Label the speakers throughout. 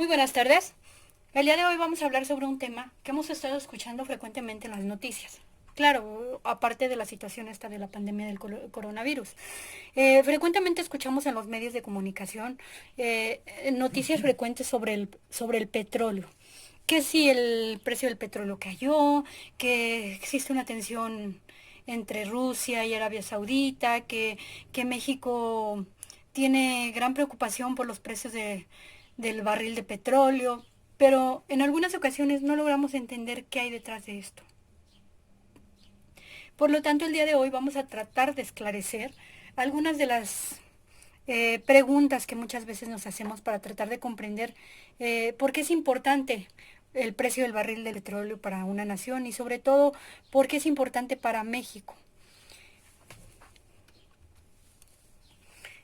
Speaker 1: Muy buenas tardes. El día de hoy vamos a hablar sobre un tema que hemos estado escuchando frecuentemente en las noticias. Claro, aparte de la situación esta de la pandemia del coronavirus. Frecuentemente escuchamos en los medios de comunicación noticias frecuentes sobre el petróleo. Que si el precio del petróleo cayó, que existe una tensión entre Rusia y Arabia Saudita, que México tiene gran preocupación por los precios del barril de petróleo, pero en algunas ocasiones no logramos entender qué hay detrás de esto. Por lo tanto, el día de hoy vamos a tratar de esclarecer algunas de las preguntas que muchas veces nos hacemos para tratar de comprender por qué es importante el precio del barril de petróleo para una nación y sobre todo por qué es importante para México.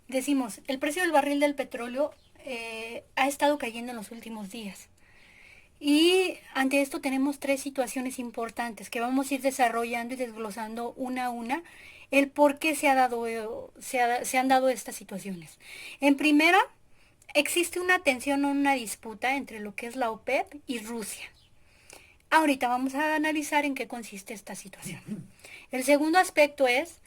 Speaker 1: Decimos, el precio del barril del petróleo ha estado cayendo en los últimos días. Y ante esto tenemos tres situaciones importantes que vamos a ir desarrollando y desglosando una a una el por qué se han dado estas situaciones. En primera, existe una tensión o una disputa entre lo que es la OPEP y Rusia. Ahorita vamos a analizar en qué consiste esta situación. El segundo aspecto es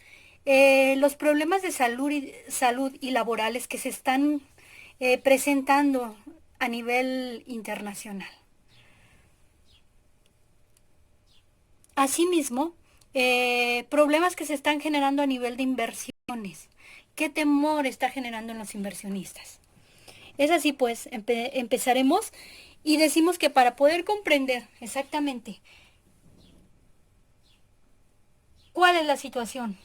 Speaker 1: los problemas de salud y laborales que se están presentando a nivel internacional. Asimismo, problemas que se están generando a nivel de inversiones. ¿Qué temor está generando en los inversionistas? Es así pues, empezaremos y decimos que para poder comprender exactamente cuál es la situación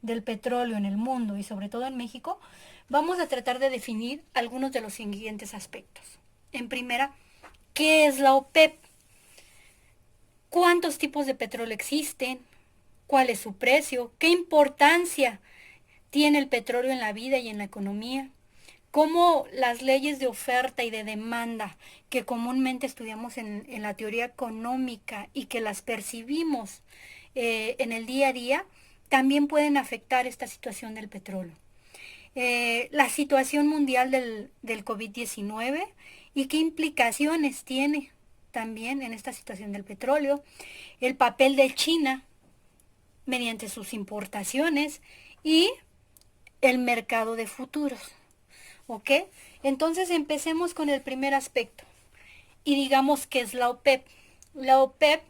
Speaker 1: del petróleo en el mundo y sobre todo en México, vamos a tratar de definir algunos de los siguientes aspectos. En primera, ¿qué es la OPEP? ¿Cuántos tipos de petróleo existen? ¿Cuál es su precio? ¿Qué importancia tiene el petróleo en la vida y en la economía? ¿Cómo las leyes de oferta y de demanda que comúnmente estudiamos en la teoría económica y que las percibimos en el día a día también pueden afectar esta situación del petróleo? La situación mundial del COVID-19 y qué implicaciones tiene también en esta situación del petróleo, el papel de China mediante sus importaciones y el mercado de futuros. ¿Ok? Entonces empecemos con el primer aspecto y digamos que es la OPEP. La OPEP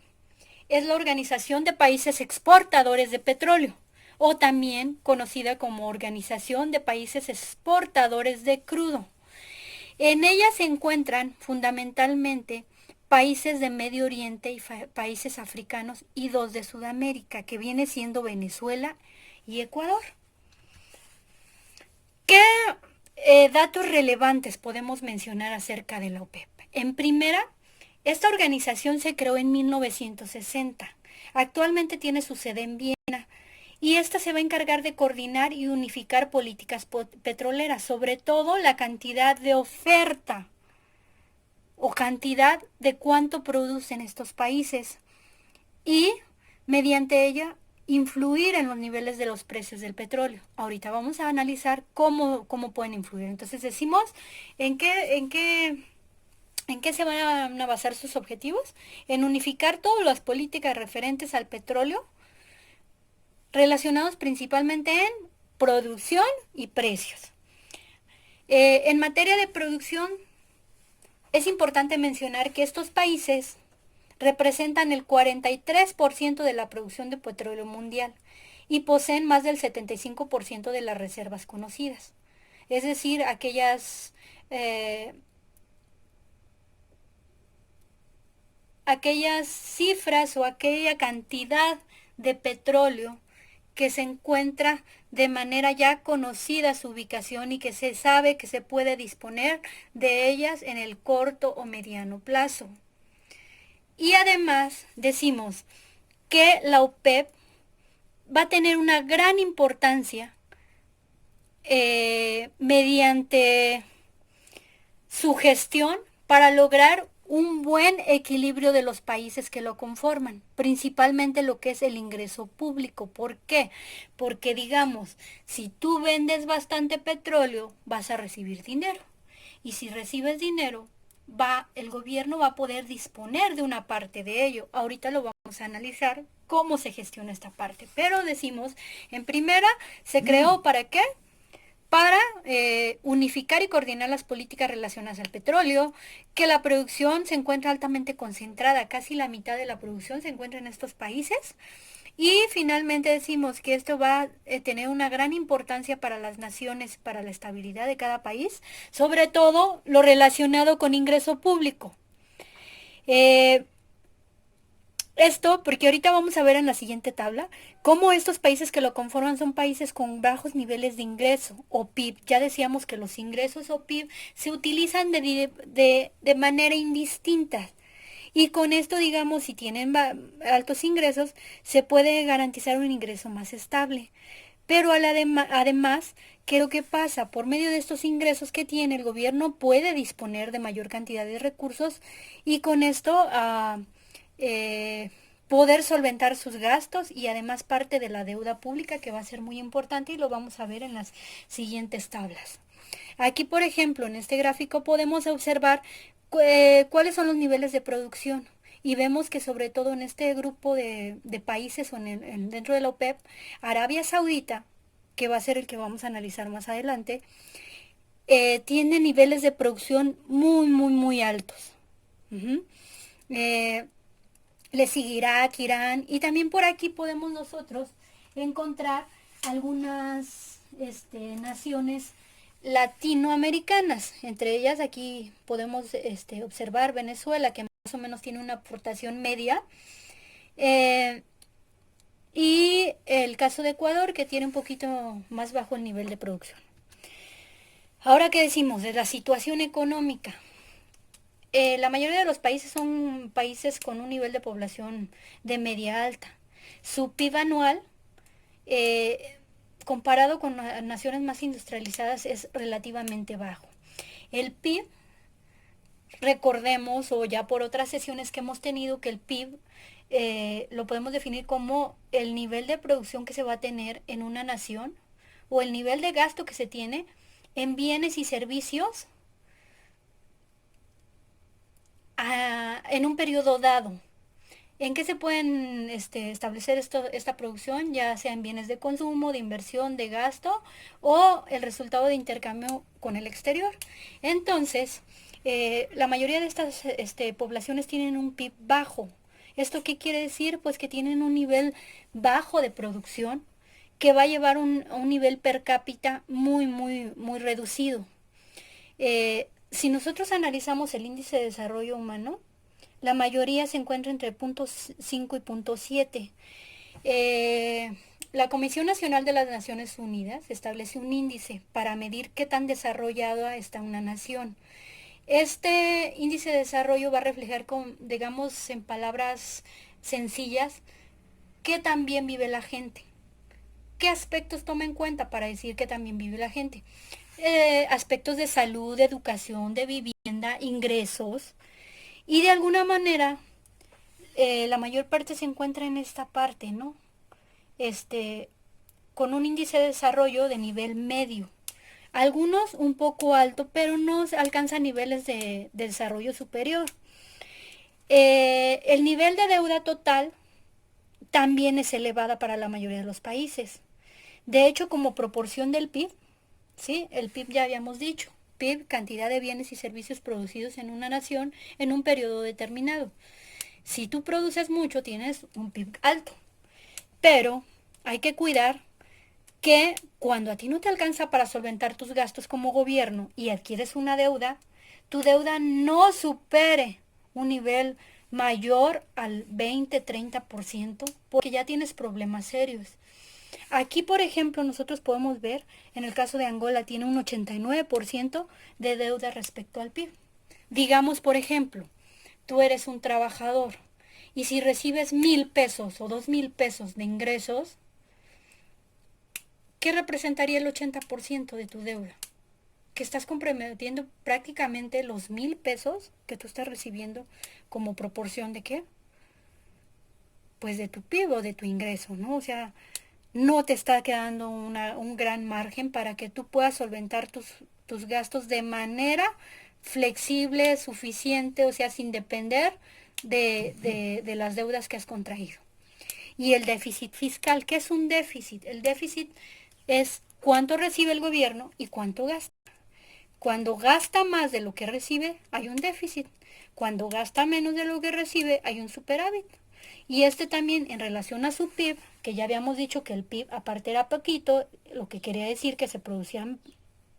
Speaker 1: es la Organización de Países Exportadores de Petróleo o también conocida como Organización de Países Exportadores de Crudo. En ella se encuentran fundamentalmente países de Medio Oriente y países africanos y dos de Sudamérica, que viene siendo Venezuela y Ecuador. ¿Qué datos relevantes podemos mencionar acerca de la OPEP? En primera, esta organización se creó en 1960. Actualmente tiene su sede en Viena y esta se va a encargar de coordinar y unificar políticas petroleras, sobre todo la cantidad de oferta o cantidad de cuánto producen estos países y mediante ella influir en los niveles de los precios del petróleo. Ahorita vamos a analizar cómo pueden influir. Entonces decimos en qué se van a basar sus objetivos, en unificar todas las políticas referentes al petróleo relacionados principalmente en producción y precios. En materia de producción, es importante mencionar que estos países representan el 43% de la producción de petróleo mundial y poseen más del 75% de las reservas conocidas. Es decir, aquellas cifras o aquella cantidad de petróleo que se encuentra de manera ya conocida su ubicación y que se sabe que se puede disponer de ellas en el corto o mediano plazo. Y además decimos que la OPEP va a tener una gran importancia mediante su gestión para lograr un buen equilibrio de los países que lo conforman, principalmente lo que es el ingreso público. ¿Por qué? Porque digamos, si tú vendes bastante petróleo, vas a recibir dinero. Y si recibes dinero, el gobierno va a poder disponer de una parte de ello. Ahorita lo vamos a analizar cómo se gestiona esta parte. Pero decimos, en primera, se creó ¿para qué? Para unificar y coordinar las políticas relacionadas al petróleo, que la producción se encuentra altamente concentrada, casi la mitad de la producción se encuentra en estos países. Y finalmente decimos que esto va a tener una gran importancia para las naciones, para la estabilidad de cada país, sobre todo lo relacionado con ingreso público. Eh, Esto porque ahorita vamos a ver en la siguiente tabla cómo estos países que lo conforman son países con bajos niveles de ingreso o PIB. Ya decíamos que los ingresos o PIB se utilizan de manera indistinta. Y con esto, digamos, si tienen altos ingresos, se puede garantizar un ingreso más estable. Pero además, ¿qué es lo que pasa? Por medio de estos ingresos que tiene, el gobierno puede disponer de mayor cantidad de recursos y con esto eh, poder solventar sus gastos y además parte de la deuda pública que va a ser muy importante y lo vamos a ver en las siguientes tablas. Aquí, por ejemplo, en este gráfico podemos observar cuáles son los niveles de producción. Y vemos que sobre todo en este grupo de países o dentro de la OPEP, Arabia Saudita, que va a ser el que vamos a analizar más adelante, tiene niveles de producción muy, muy, muy altos. Ujú. Eh, Le seguirá Irán y también por aquí podemos nosotros encontrar algunas naciones latinoamericanas. Entre ellas aquí podemos observar Venezuela, que más o menos tiene una aportación media. eh, y el caso de Ecuador, que tiene un poquito más bajo el nivel de producción. Ahora, ¿qué decimos de la situación económica? La mayoría de los países son países con un nivel de población de media alta. Su PIB anual, eh, comparado con naciones más industrializadas, es relativamente bajo. El PIB, recordemos, o ya por otras sesiones que hemos tenido, que el PIB lo podemos definir como el nivel de producción que se va a tener en una nación o el nivel de gasto que se tiene en bienes y servicios en un periodo dado. ¿En qué se pueden establecer esta producción? Ya sea en bienes de consumo, de inversión, de gasto o el resultado de intercambio con el exterior. Entonces, la mayoría de estas poblaciones tienen un PIB bajo. ¿Esto qué quiere decir? Pues que tienen un nivel bajo de producción que va a llevar a un nivel per cápita muy, muy, muy reducido. Si nosotros analizamos el índice de desarrollo humano, la mayoría se encuentra entre punto 5 y punto 7. La Comisión Nacional de las Naciones Unidas establece un índice para medir qué tan desarrollada está una nación. Este índice de desarrollo va a reflejar, digamos, en palabras sencillas, qué tan bien vive la gente. ¿Qué aspectos toma en cuenta para decir que también vive la gente? Aspectos de salud, de educación, de vivienda, ingresos. Y de alguna manera, la mayor parte se encuentra en esta parte, ¿no? Este, con un índice de desarrollo de nivel medio. Algunos un poco alto, pero no alcanzan niveles de desarrollo superior. El nivel de deuda total también es elevada para la mayoría de los países. De hecho, como proporción del PIB, ¿sí? El PIB ya habíamos dicho, PIB, cantidad de bienes y servicios producidos en una nación en un periodo determinado. Si tú produces mucho, tienes un PIB alto, pero hay que cuidar que cuando a ti no te alcanza para solventar tus gastos como gobierno y adquieres una deuda, tu deuda no supere un nivel mayor al 20-30% porque ya tienes problemas serios. Aquí, por ejemplo, nosotros podemos ver, en el caso de Angola, tiene un 89% de deuda respecto al PIB. Digamos, por ejemplo, tú eres un trabajador y si recibes 1,000 pesos o 2,000 pesos de ingresos, ¿qué representaría el 80% de tu deuda? Que estás comprometiendo prácticamente los 1,000 pesos que tú estás recibiendo como proporción de qué? Pues de tu PIB o de tu ingreso, ¿no? O sea, no te está quedando un gran margen para que tú puedas solventar tus gastos de manera flexible, suficiente, o sea, sin depender de las deudas que has contraído. Y el déficit fiscal, ¿qué es un déficit? El déficit es cuánto recibe el gobierno y cuánto gasta. Cuando gasta más de lo que recibe, hay un déficit. Cuando gasta menos de lo que recibe, hay un superávit. Y este también en relación a su PIB, que ya habíamos dicho que el PIB aparte era poquito, lo que quería decir que se producían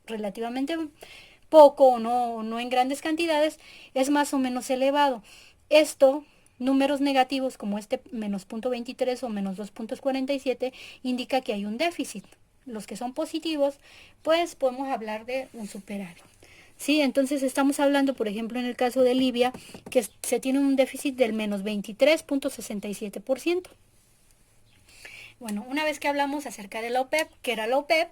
Speaker 1: relativamente poco o no en grandes cantidades, es más o menos elevado. Esto, números negativos como este menos 0.23 o menos 2.47, indica que hay un déficit. Los que son positivos, pues podemos hablar de un superávit. Sí, entonces estamos hablando, por ejemplo, en el caso de Libia, que se tiene un déficit del menos 23.67%. Bueno, una vez que hablamos acerca de la OPEP, que era la OPEP,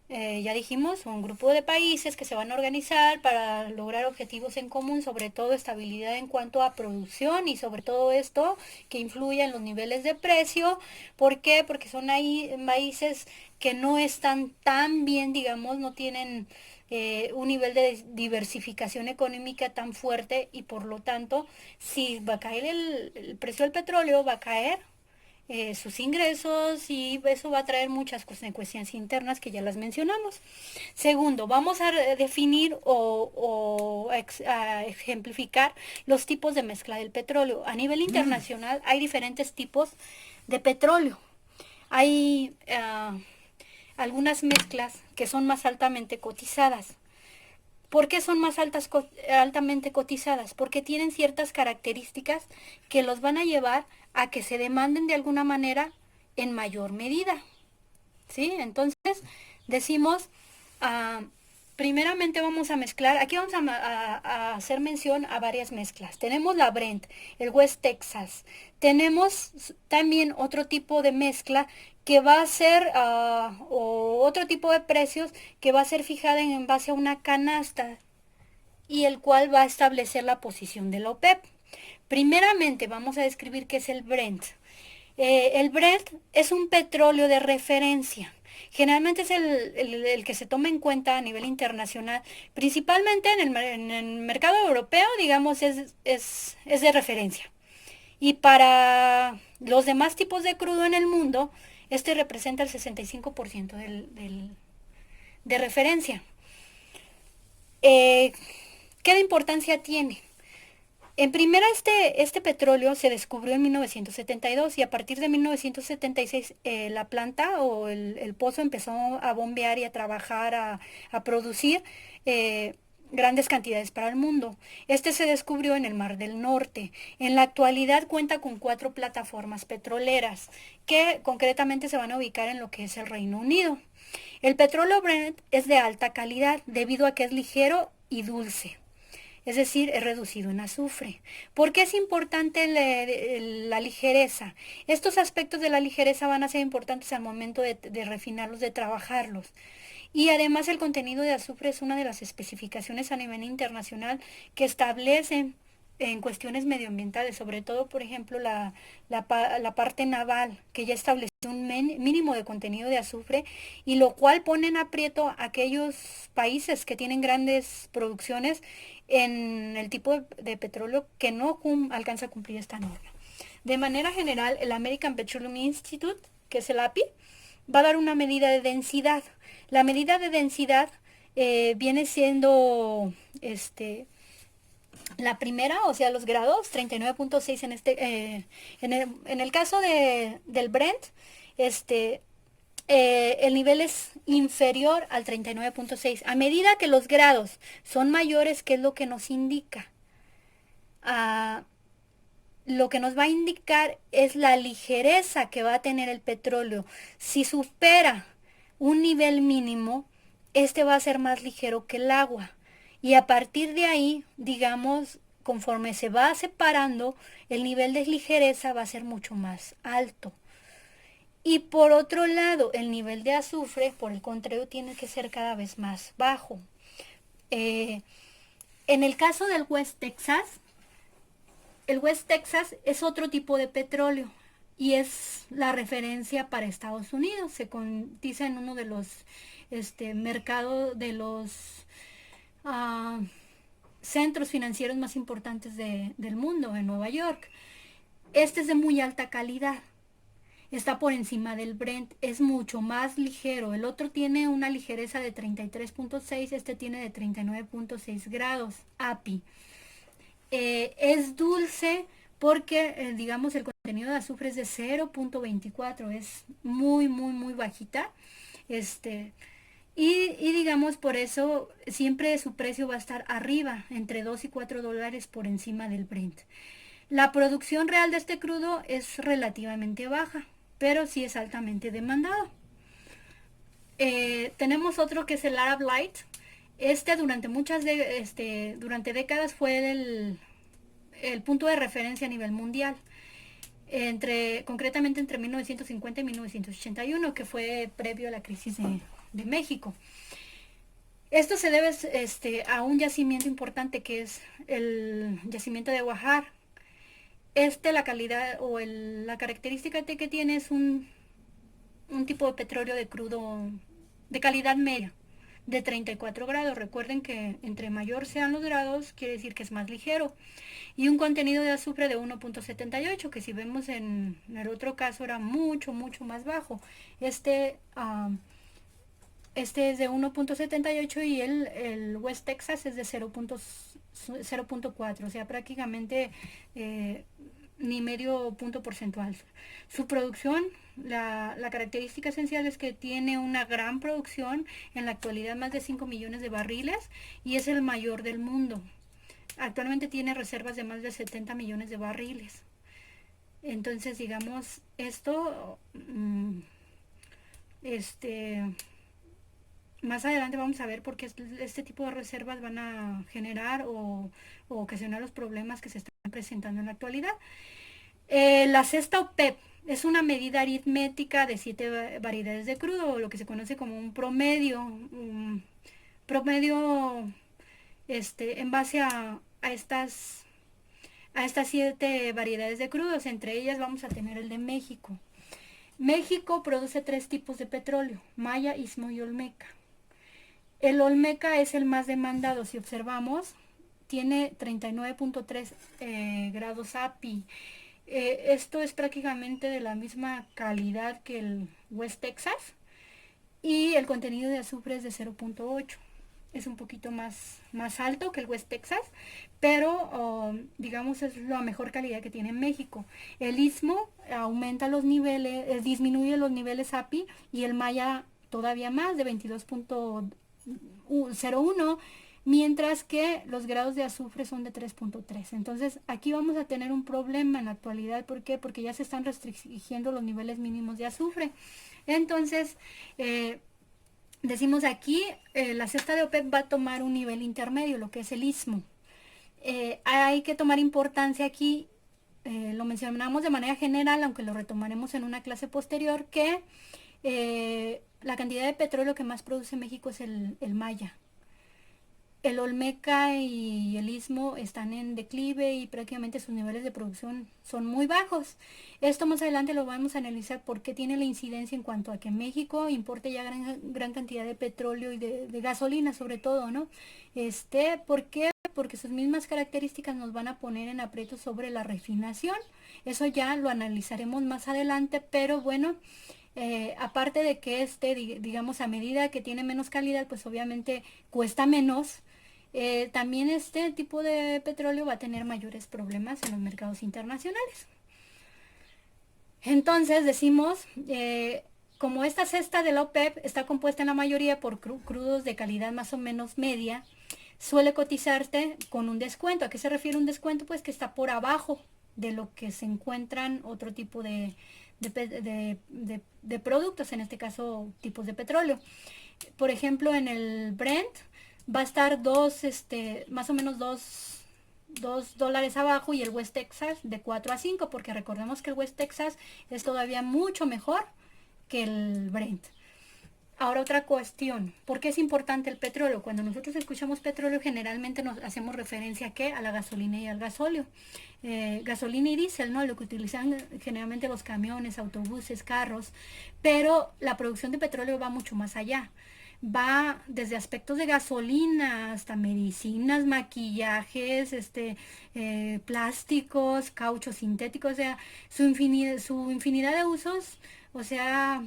Speaker 1: ya dijimos, un grupo de países que se van a organizar para lograr objetivos en común, sobre todo estabilidad en cuanto a producción y sobre todo esto que influye en los niveles de precio. ¿Por qué? Porque son ahí países que no están tan bien, digamos, no tienen un nivel de diversificación económica tan fuerte y por lo tanto, si va a caer el precio del petróleo, va a caer sus ingresos y eso va a traer muchas consecuencias internas que ya las mencionamos. Segundo, vamos a definir a ejemplificar los tipos de mezcla del petróleo. A nivel internacional hay diferentes tipos de petróleo. Hay algunas mezclas que son más altamente cotizadas. ¿Por qué son más altamente cotizadas? Porque tienen ciertas características que los van a llevar a que se demanden de alguna manera en mayor medida. ¿Sí? Entonces, decimos, ah, primeramente vamos a mezclar, aquí vamos a hacer mención a varias mezclas. Tenemos la Brent, el West Texas. Tenemos también otro tipo de mezcla que va a ser, o otro tipo de precios que va a ser fijada en base a una canasta y el cual va a establecer la posición de la OPEP. Primeramente vamos a describir qué es el Brent. El Brent es un petróleo de referencia. Generalmente es el que se toma en cuenta a nivel internacional, principalmente en el mercado europeo, digamos, es de referencia. Y para los demás tipos de crudo en el mundo, este representa el 65% de referencia. ¿Qué de importancia tiene? En primera, este petróleo se descubrió en 1972 y a partir de 1976 la planta o el pozo empezó a bombear y a trabajar, a producir grandes cantidades para el mundo. Este se descubrió en el Mar del Norte. En la actualidad cuenta con 4 plataformas petroleras que concretamente se van a ubicar en lo que es el Reino Unido. El petróleo Brent es de alta calidad debido a que es ligero y dulce. Es decir, es reducido en azufre. ¿Por qué es importante la ligereza? Estos aspectos de la ligereza van a ser importantes al momento de refinarlos, de trabajarlos. Y además el contenido de azufre es una de las especificaciones a nivel internacional que establecen en cuestiones medioambientales, sobre todo, por ejemplo, la parte naval, que ya estableció un mínimo de contenido de azufre y lo cual pone en aprieto a aquellos países que tienen grandes producciones en el tipo de petróleo que no alcanza a cumplir esta norma. De manera general, el American Petroleum Institute, que es el API, va a dar una medida de densidad. La medida de densidad viene siendo la primera, o sea, los grados, 39.6 en el caso del Brent, el nivel es inferior al 39.6. A medida que los grados son mayores, ¿qué es lo que nos indica? Lo que nos va a indicar es la ligereza que va a tener el petróleo. Si supera un nivel mínimo, este va a ser más ligero que el agua. Y a partir de ahí, digamos, conforme se va separando, el nivel de ligereza va a ser mucho más alto. Y por otro lado, el nivel de azufre, por el contrario, tiene que ser cada vez más bajo. En el caso del West Texas, el West Texas es otro tipo de petróleo. y es la referencia para Estados Unidos. Se cotiza en uno de los mercados de los ah, centros financieros más importantes del mundo, en Nueva York. Este es de muy alta calidad. Está por encima del Brent, es mucho más ligero. El otro tiene una ligereza de 33.6, este tiene de 39.6 grados API. Es dulce porque, digamos, el contenido de azufre es de 0.24, es muy, muy, muy bajita. Este, y digamos, por eso siempre su precio va a estar arriba, entre 2 y 4 dólares por encima del Brent. La producción real de este crudo es relativamente baja, pero sí es altamente demandado. Tenemos otro que es el Arab Light. Durante décadas fue el punto de referencia a nivel mundial. Concretamente entre 1950 y 1981, que fue previo a la crisis de México. Esto se debe a un yacimiento importante que es el yacimiento de Guajar. La calidad o la característica que tiene es un tipo de petróleo de crudo de calidad media, de 34 grados. Recuerden que entre mayor sean los grados, quiere decir que es más ligero. Y un contenido de azufre de 1.78, que si vemos en el otro caso era mucho, mucho más bajo. Este es de 1.78 y el West Texas es de 0.4, o sea, prácticamente ni medio punto porcentual. Su producción, la característica esencial es que tiene una gran producción, en la actualidad más de 5 millones de barriles, y es el mayor del mundo. Actualmente tiene reservas de más de 70 millones de barriles. Entonces, digamos, esto, este, más adelante vamos a ver por qué este tipo de reservas van a generar o ocasionar los problemas que se están presentando en la actualidad. La cesta OPEP es una medida aritmética de 7 variedades de crudo, o lo que se conoce como un promedio. Promedio en base a estas 7 variedades de crudos. Entre ellas vamos a tener el de México. México produce 3 tipos de petróleo: Maya, Istmo y Olmeca. El Olmeca es el más demandado. Si observamos, tiene 39.3 grados API. Esto es prácticamente de la misma calidad que el West Texas, y el contenido de azufre es de 0.8. Es un poquito más alto que el West Texas, pero digamos es la mejor calidad que tiene México. El Istmo aumenta los niveles, disminuye los niveles API, y el Maya todavía más, de 22.01, mientras que los grados de azufre son de 3.3. Entonces aquí vamos a tener un problema en la actualidad. ¿Por qué? Porque ya se están restringiendo los niveles mínimos de azufre. Entonces, decimos aquí, la cesta de OPEP va a tomar un nivel intermedio, lo que es el istmo. Hay que tomar importancia aquí, lo mencionamos de manera general, aunque lo retomaremos en una clase posterior, que la cantidad de petróleo que más produce México es el Maya. El Olmeca y el Istmo están en declive y prácticamente sus niveles de producción son muy bajos. Esto más adelante lo vamos a analizar por qué tiene la incidencia en cuanto a que México importe ya gran cantidad de petróleo y de gasolina sobre todo, ¿no? ¿Por qué? Porque sus mismas características nos van a poner en aprieto sobre la refinación. Eso ya lo analizaremos más adelante, pero bueno, aparte de que digamos, a medida que tiene menos calidad, pues obviamente cuesta menos. También este tipo de petróleo va a tener mayores problemas en los mercados internacionales. Entonces decimos, como esta cesta de la OPEP está compuesta en la mayoría por crudos de calidad más o menos media, suele cotizarte con un descuento. ¿A qué se refiere un descuento? Pues que está por abajo de lo que se encuentran otro tipo de productos, en este caso tipos de petróleo. Por ejemplo, en el Brent va a estar más o menos 2 dólares abajo, y el West Texas de 4 a 5, porque recordemos que el West Texas es todavía mucho mejor que el Brent. Ahora otra cuestión, ¿por qué es importante el petróleo? Cuando nosotros escuchamos petróleo generalmente nos hacemos referencia ¿a qué? A la gasolina y al gasóleo. Gasolina y diésel, ¿no? Lo que utilizan generalmente los camiones, autobuses, carros, pero la producción de petróleo va mucho más allá. Va desde aspectos de gasolina hasta medicinas, maquillajes, plásticos, cauchos sintéticos, o sea, su infinidad de usos, o sea,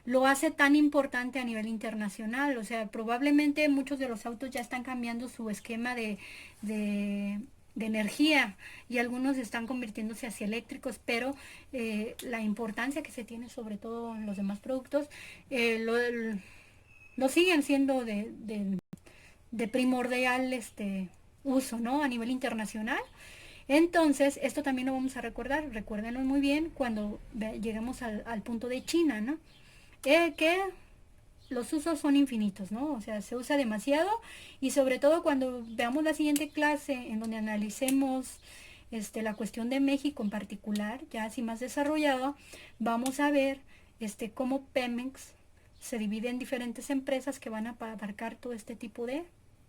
Speaker 1: lo hace tan importante a nivel internacional. O sea, probablemente muchos de los autos ya están cambiando su esquema de, de energía y algunos están convirtiéndose hacia eléctricos, pero la importancia que se tiene sobre todo en los demás productos lo siguen siendo de primordial uso, ¿no? A nivel internacional. Entonces, esto también lo vamos a recordar, recuérdenlo muy bien cuando lleguemos al punto de China, ¿no? Que los usos son infinitos, ¿no? O sea, se usa demasiado y sobre todo cuando veamos la siguiente clase en donde analicemos la cuestión de México en particular, ya así más desarrollado, vamos a ver cómo Pemex se divide en diferentes empresas que van a abarcar todo este tipo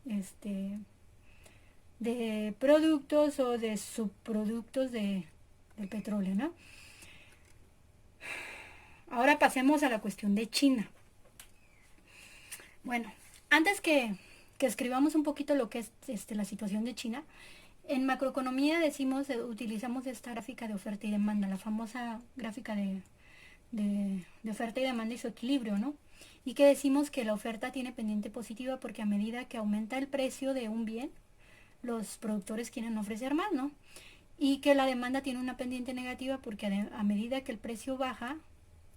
Speaker 1: este, de productos o de subproductos del petróleo, ¿no? Ahora pasemos a la cuestión de China. Bueno, antes que escribamos un poquito lo que es la situación de China, en macroeconomía decimos, utilizamos esta gráfica de oferta y demanda, la famosa gráfica de oferta y demanda y su equilibrio, ¿no? Y que decimos que la oferta tiene pendiente positiva porque a medida que aumenta el precio de un bien, los productores quieren ofrecer más, ¿no? Y que la demanda tiene una pendiente negativa porque a medida que el precio baja,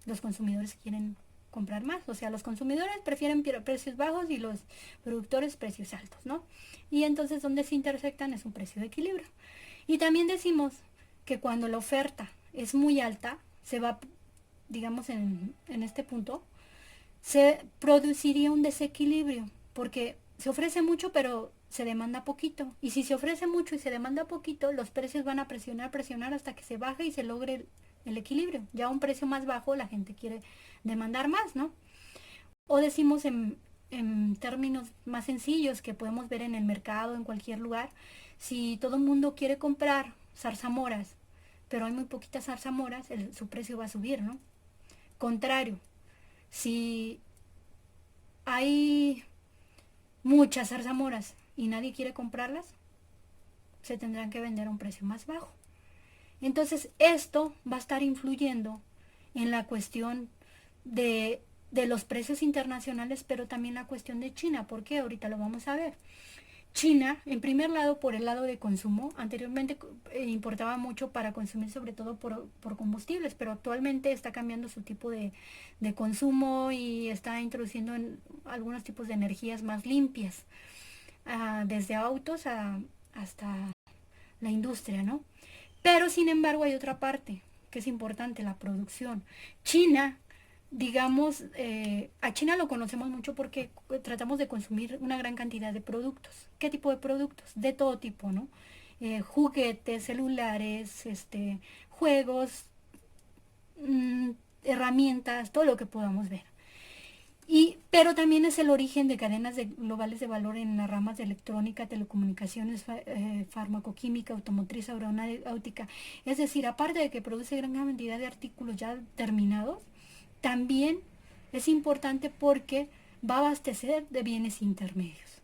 Speaker 1: los consumidores quieren comprar más. O sea, los consumidores prefieren precios bajos y los productores precios altos, ¿no? Y entonces donde se intersectan es un precio de equilibrio. Y también decimos que cuando la oferta es muy alta, se va, digamos, en este punto, se produciría un desequilibrio, porque se ofrece mucho pero se demanda poquito. Y si se ofrece mucho y se demanda poquito, los precios van a presionar hasta que se baje y se logre el equilibrio. Ya a un precio más bajo la gente quiere demandar más, ¿no? O decimos en términos más sencillos que podemos ver en el mercado, en cualquier lugar, si todo el mundo quiere comprar zarzamoras, pero hay muy poquitas zarzamoras, su precio va a subir, ¿no? Contrario, si hay muchas zarzamoras y nadie quiere comprarlas, se tendrán que vender a un precio más bajo. Entonces esto va a estar influyendo en la cuestión de los precios internacionales, pero también la cuestión de China. ¿Por qué? Ahorita lo vamos a ver. China, en primer lado, por el lado de consumo, anteriormente importaba mucho para consumir sobre todo por combustibles, pero actualmente está cambiando su tipo de consumo y está introduciendo en algunos tipos de energías más limpias, desde autos hasta la industria, ¿no? Pero sin embargo hay otra parte que es importante, la producción. China, digamos, a China lo conocemos mucho porque tratamos de consumir una gran cantidad de productos. ¿Qué tipo de productos? De todo tipo, ¿no? Juguetes, celulares, juegos, mm, herramientas, todo lo que podamos ver. Pero también es el origen de cadenas globales de valor en las ramas de electrónica, telecomunicaciones, farmacoquímica, automotriz, aeronáutica. Es decir, aparte de que produce gran cantidad de artículos ya terminados, también es importante porque va a abastecer de bienes intermedios.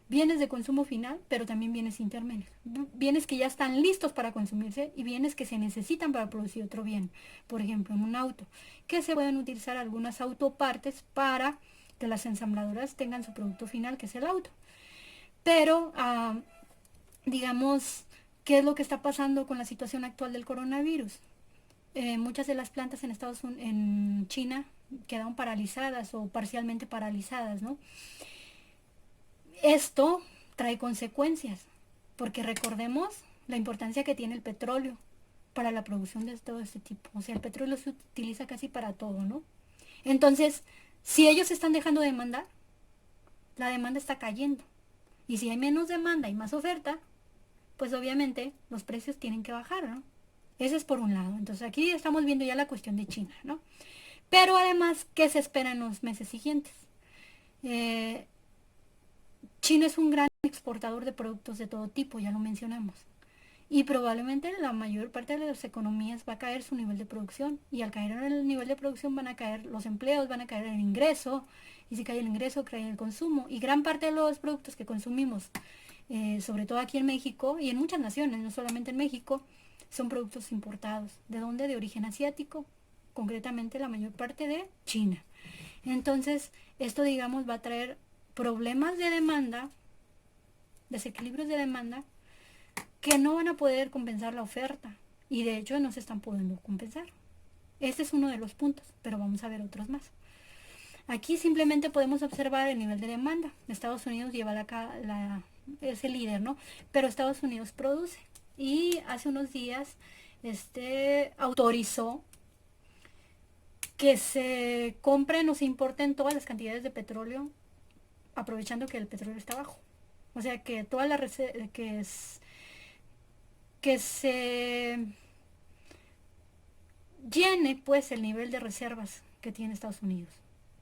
Speaker 1: Bienes de consumo final, pero también bienes intermedios. Bienes que ya están listos para consumirse y bienes que se necesitan para producir otro bien. Por ejemplo, en un auto, que se pueden utilizar algunas autopartes para que las ensambladoras tengan su producto final, que es el auto. Pero, digamos, ¿qué es lo que está pasando con la situación actual del coronavirus? Muchas de las plantas en China quedaron paralizadas o parcialmente paralizadas, ¿no? Esto trae consecuencias, porque recordemos la importancia que tiene el petróleo para la producción de todo este tipo. O sea, el petróleo se utiliza casi para todo, ¿no? Entonces, si ellos están dejando de demandar, la demanda está cayendo. Y si hay menos demanda y más oferta, pues obviamente los precios tienen que bajar, ¿no? Ese es por un lado. Entonces aquí estamos viendo ya la cuestión de China, ¿no? Pero además, ¿qué se espera en los meses siguientes? Eh, China es un gran exportador de productos de todo tipo, ya lo mencionamos. Y probablemente la mayor parte de las economías va a caer su nivel de producción. Y al caer en el nivel de producción van a caer los empleos, van a caer el ingreso. Y si cae el ingreso, cae el consumo. Y gran parte de los productos que consumimos, sobre todo aquí en México y en muchas naciones, no solamente en México, son productos importados. ¿De dónde? De origen asiático, concretamente la mayor parte de China. Entonces, esto, digamos, va a traer problemas de demanda, desequilibrios de demanda, que no van a poder compensar la oferta. Y de hecho no se están pudiendo compensar. Este es uno de los puntos, pero vamos a ver otros más. Aquí simplemente podemos observar el nivel de demanda. Estados Unidos lleva es el líder, ¿no? Pero Estados Unidos produce. Y hace unos días autorizó que se compren o se importen todas las cantidades de petróleo, aprovechando que el petróleo está bajo. O sea que toda la que se llene pues el nivel de reservas que tiene Estados Unidos.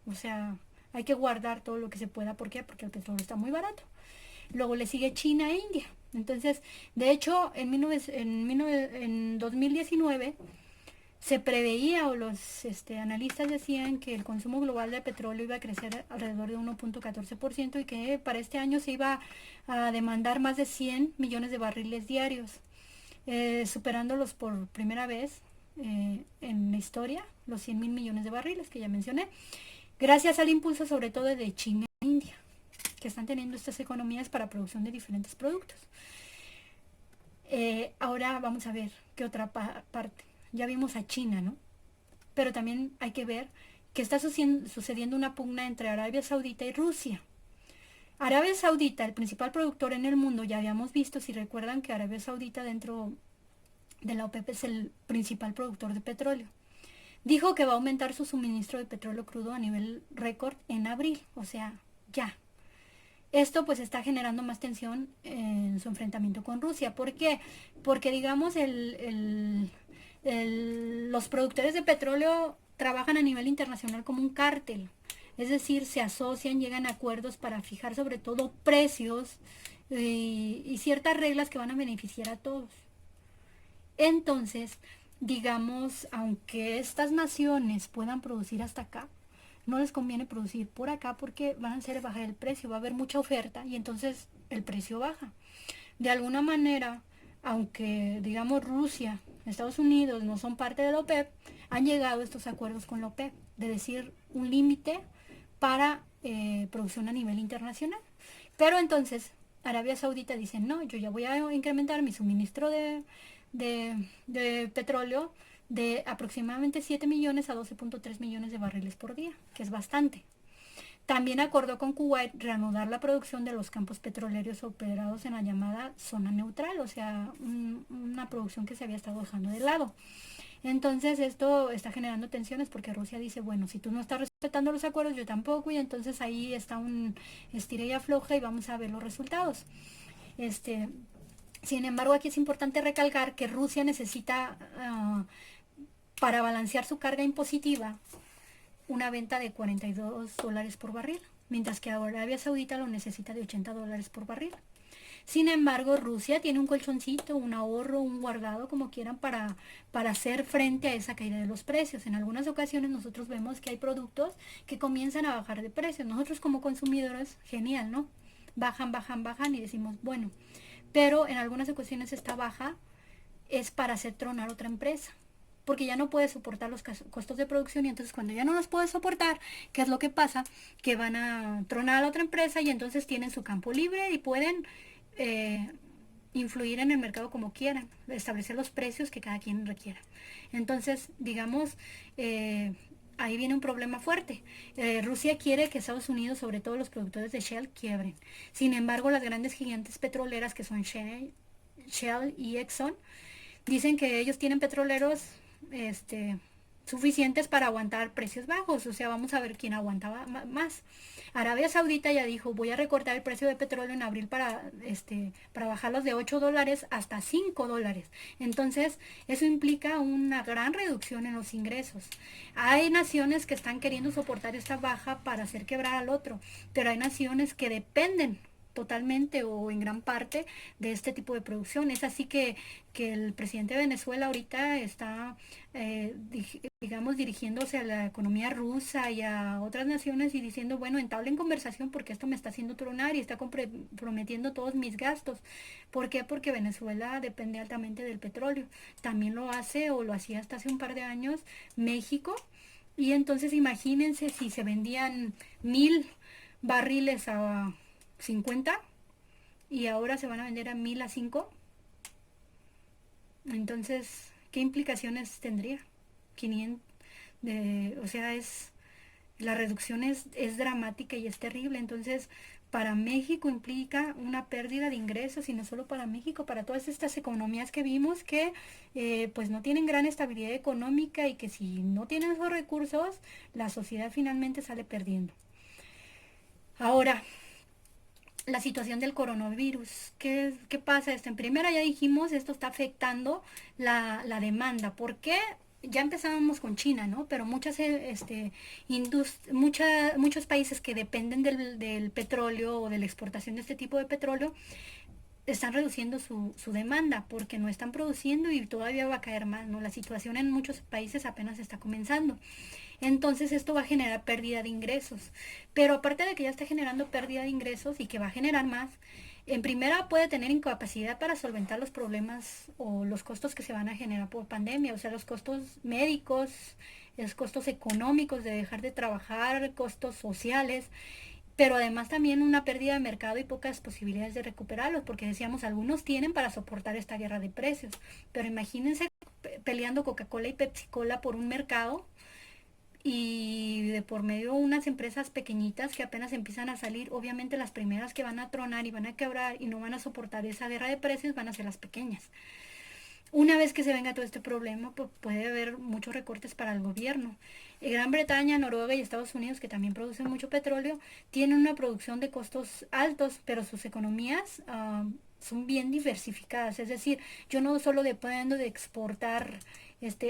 Speaker 1: O sea, hay que guardar todo lo que se pueda. ¿Por qué? Porque el petróleo está muy barato. Luego le sigue China e India. Entonces, de hecho, en 2019 se preveía, o los analistas decían, que el consumo global de petróleo iba a crecer alrededor de 1.14% y que para este año se iba a demandar más de 100 millones de barriles diarios, superándolos por primera vez en la historia, los 100 mil millones de barriles que ya mencioné, gracias al impulso sobre todo de China e India, que están teniendo estas economías para producción de diferentes productos. Ahora vamos a ver qué otra parte. Ya vimos a China, ¿no? Pero también hay que ver que está sucediendo una pugna entre Arabia Saudita y Rusia. Arabia Saudita, el principal productor en el mundo, ya habíamos visto, si recuerdan, que Arabia Saudita dentro de la OPEP es el principal productor de petróleo. Dijo que va a aumentar su suministro de petróleo crudo a nivel récord en abril, o sea, ya. Esto pues está generando más tensión en su enfrentamiento con Rusia. ¿Por qué? Porque digamos los productores de petróleo trabajan a nivel internacional como un cártel. Es decir, se asocian, llegan a acuerdos para fijar sobre todo precios y ciertas reglas que van a beneficiar a todos. Entonces, digamos, aunque estas naciones puedan producir hasta acá, no les conviene producir por acá porque van a hacer bajar el precio, va a haber mucha oferta y entonces el precio baja. De alguna manera, aunque digamos Rusia, Estados Unidos no son parte de la OPEP, han llegado a estos acuerdos con la OPEP de decir un límite para producción a nivel internacional. Pero entonces Arabia Saudita dice, no, yo ya voy a incrementar mi suministro de petróleo de aproximadamente 7 millones a 12.3 millones de barriles por día, que es bastante. También acordó con Kuwait reanudar la producción de los campos petroleros operados en la llamada zona neutral, o sea, una producción que se había estado dejando de lado. Entonces esto está generando tensiones porque Rusia dice, bueno, si tú no estás respetando los acuerdos, yo tampoco, y entonces ahí está un estira y afloja y vamos a ver los resultados. Sin embargo, aquí es importante recalcar que Rusia necesita, para balancear su carga impositiva, una venta de $42 por barril, mientras que Arabia Saudita lo necesita de $80 por barril. Sin embargo, Rusia tiene un colchoncito, un ahorro, un guardado, como quieran, para hacer frente a esa caída de los precios. En algunas ocasiones nosotros vemos que hay productos que comienzan a bajar de precio. Nosotros como consumidores, genial, ¿no? Bajan, bajan, bajan y decimos, bueno, pero en algunas ocasiones esta baja es para hacer tronar otra empresa, porque ya no puede soportar los costos de producción y entonces cuando ya no los puede soportar, ¿qué es lo que pasa? Que van a tronar a la otra empresa y entonces tienen su campo libre y pueden eh, influir en el mercado como quieran, establecer los precios que cada quien requiera. Entonces, digamos, ahí viene un problema fuerte. Rusia quiere que Estados Unidos, sobre todo los productores de Shell, quiebren. Sin embargo, las grandes gigantes petroleras que son Shell y Exxon, dicen que ellos tienen petroleros suficientes para aguantar precios bajos. O sea, vamos a ver quién aguantaba más. Arabia Saudita ya dijo, voy a recortar el precio de petróleo en abril para bajarlos de $8 hasta $5. Entonces, eso implica una gran reducción en los ingresos. Hay naciones que están queriendo soportar esta baja para hacer quebrar al otro, pero hay naciones que dependen totalmente o en gran parte de este tipo de producción. Es así que el presidente de Venezuela ahorita está, digamos, dirigiéndose a la economía rusa y a otras naciones y diciendo, bueno, entablen conversación porque esto me está haciendo tronar y está comprometiendo todos mis gastos. ¿Por qué? Porque Venezuela depende altamente del petróleo. También lo hace o lo hacía hasta hace un par de años México. Y entonces imagínense si se vendían 1,000 barriles a 50 y ahora se van a vender a 1,000 a 5. Entonces, ¿qué implicaciones tendría? 500 o sea, la reducción es dramática y es terrible. Entonces, para México implica una pérdida de ingresos y no solo para México, para todas estas economías que vimos que pues no tienen gran estabilidad económica y que si no tienen esos recursos, la sociedad finalmente sale perdiendo. Ahora, la situación del coronavirus. ¿Qué pasa esto? En primera ya dijimos, esto está afectando la demanda. ¿Por qué? Ya empezábamos con China, ¿no? Pero muchos países que dependen del petróleo o de la exportación de este tipo de petróleo están reduciendo su demanda porque no están produciendo y todavía va a caer más, ¿no? La situación en muchos países apenas está comenzando. Entonces esto va a generar pérdida de ingresos. Pero aparte de que ya está generando pérdida de ingresos y que va a generar más, en primera puede tener incapacidad para solventar los problemas o los costos que se van a generar por pandemia, o sea, los costos médicos, los costos económicos de dejar de trabajar, costos sociales, pero además también una pérdida de mercado y pocas posibilidades de recuperarlos, porque decíamos, algunos tienen para soportar esta guerra de precios, pero imagínense peleando Coca-Cola y Pepsi-Cola por un mercado y de por medio unas empresas pequeñitas que apenas empiezan a salir, obviamente las primeras que van a tronar y van a quebrar y no van a soportar esa guerra de precios van a ser las pequeñas. Una vez que se venga todo este problema, pues puede haber muchos recortes para el gobierno. Gran Bretaña, Noruega y Estados Unidos, que también producen mucho petróleo, tienen una producción de costos altos, pero sus economías son bien diversificadas. Es decir, yo no solo dependo de exportar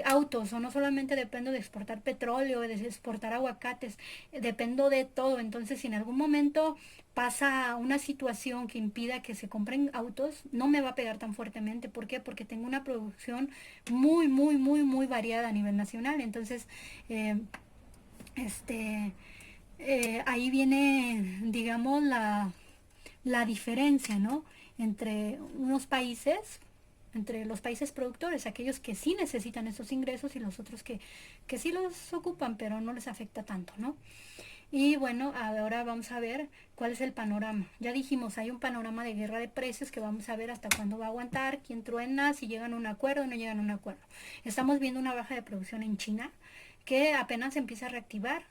Speaker 1: autos, o no solamente dependo de exportar petróleo, de exportar aguacates, dependo de todo. Entonces, si en algún momento pasa una situación que impida que se compren autos, no me va a pegar tan fuertemente. ¿Por qué? Porque tengo una producción muy, muy, muy, muy variada a nivel nacional. Entonces, eh, este, ahí viene, digamos, la diferencia, ¿no? Entre unos países, entre los países productores, aquellos que sí necesitan esos ingresos y los otros que sí los ocupan, pero no les afecta tanto, ¿no? Y bueno, ahora vamos a ver cuál es el panorama. Ya dijimos, hay un panorama de guerra de precios que vamos a ver hasta cuándo va a aguantar, quién truena, si llegan a un acuerdo o no llegan a un acuerdo. Estamos viendo una baja de producción en China que apenas empieza a reactivar,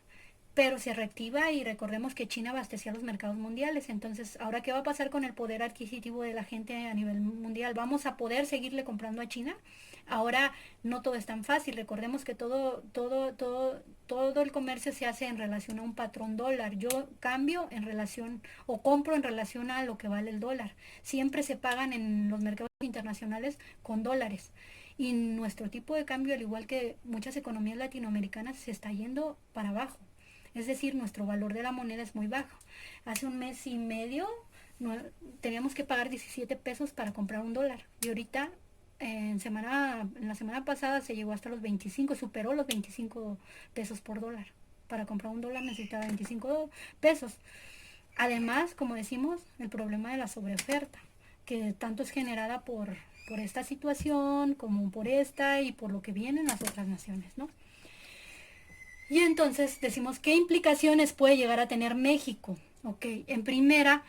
Speaker 1: pero se reactiva y recordemos que China abastecía los mercados mundiales. Entonces, ¿ahora qué va a pasar con el poder adquisitivo de la gente a nivel mundial? ¿Vamos a poder seguirle comprando a China? Ahora no todo es tan fácil. Recordemos que todo el comercio se hace en relación a un patrón dólar. Yo cambio en relación o compro en relación a lo que vale el dólar. Siempre se pagan en los mercados internacionales con dólares. Y nuestro tipo de cambio, al igual que muchas economías latinoamericanas, se está yendo para abajo. Es decir, nuestro valor de la moneda es muy bajo. Hace un mes y medio no, teníamos que pagar 17 pesos para comprar un dólar. Y ahorita, en la semana pasada se llegó hasta los 25, superó los 25 pesos por dólar. Para comprar un dólar necesitaba 25 pesos. Además, como decimos, el problema de la sobreoferta, que tanto es generada por esta situación como por esta y por lo que vienen las otras naciones, ¿no? Y entonces decimos, ¿qué implicaciones puede llegar a tener México? Ok, en primera,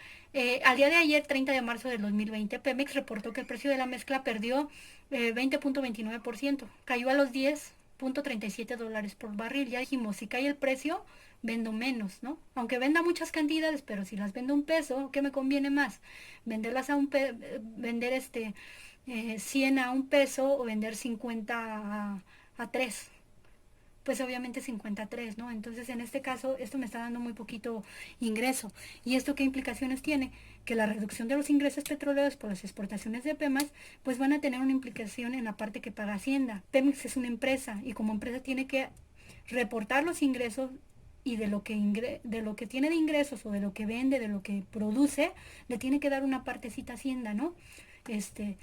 Speaker 1: al día de ayer, 30 de marzo del 2020, Pemex reportó que el precio de la mezcla perdió 20.29%, cayó a los $10.37 por barril. Ya dijimos, si cae el precio, vendo menos, ¿no? Aunque venda muchas cantidades, pero si las vendo un peso, ¿qué me conviene más? Venderlas vender 100 a un peso o vender 50 a 3. pues obviamente 53, ¿no? Entonces, en este caso, esto me está dando muy poquito ingreso. ¿Y esto qué implicaciones tiene? Que la reducción de los ingresos petroleros por las exportaciones de Pemex, pues van a tener una implicación en la parte que paga Hacienda. Pemex es una empresa y como empresa tiene que reportar los ingresos y de lo que tiene de ingresos o de lo que vende, de lo que produce, le tiene que dar una partecita a Hacienda, ¿no? Este,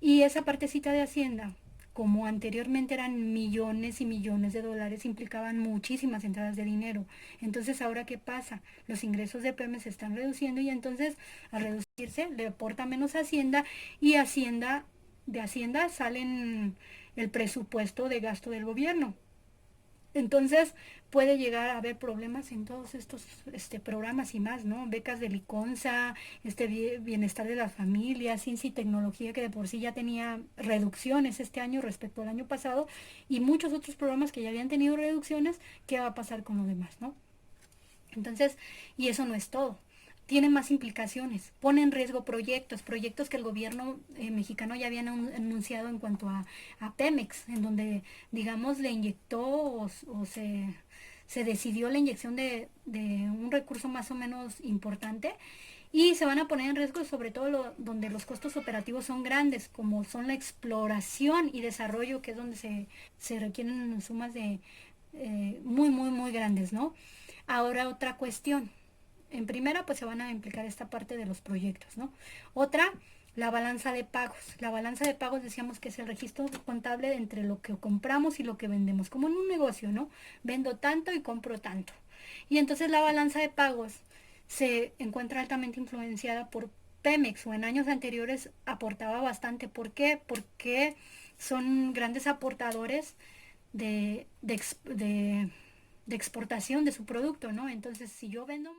Speaker 1: y esa partecita de Hacienda, como anteriormente eran millones y millones de dólares, implicaban muchísimas entradas de dinero. Entonces, ¿ahora qué pasa? Los ingresos de Pemex se están reduciendo y entonces, al reducirse, le aporta menos a Hacienda y de Hacienda salen el presupuesto de gasto del gobierno. Entonces puede llegar a haber problemas en todos estos programas y más, ¿no? Becas de Liconza, bienestar de las familias, ciencia y tecnología que de por sí ya tenía reducciones este año respecto al año pasado y muchos otros programas que ya habían tenido reducciones, ¿qué va a pasar con los demás, no? Entonces, y eso no es todo. Tiene más implicaciones. Pone en riesgo proyectos que el gobierno mexicano ya había anunciado en cuanto a Pemex, en donde, digamos, le inyectó o se decidió la inyección de un recurso más o menos importante y se van a poner en riesgo sobre todo donde los costos operativos son grandes, como son la exploración y desarrollo, que es donde se requieren sumas de muy, muy, muy grandes, ¿no? Ahora otra cuestión. En primera, pues se van a implicar esta parte de los proyectos, ¿no? Otra, la balanza de pagos. La balanza de pagos decíamos que es el registro contable entre lo que compramos y lo que vendemos, como en un negocio, ¿no? Vendo tanto y compro tanto. Y entonces la balanza de pagos se encuentra altamente influenciada por Pemex o en años anteriores aportaba bastante. ¿Por qué? Porque son grandes aportadores de, de, de exportación de su producto, ¿no? Entonces, si yo vendo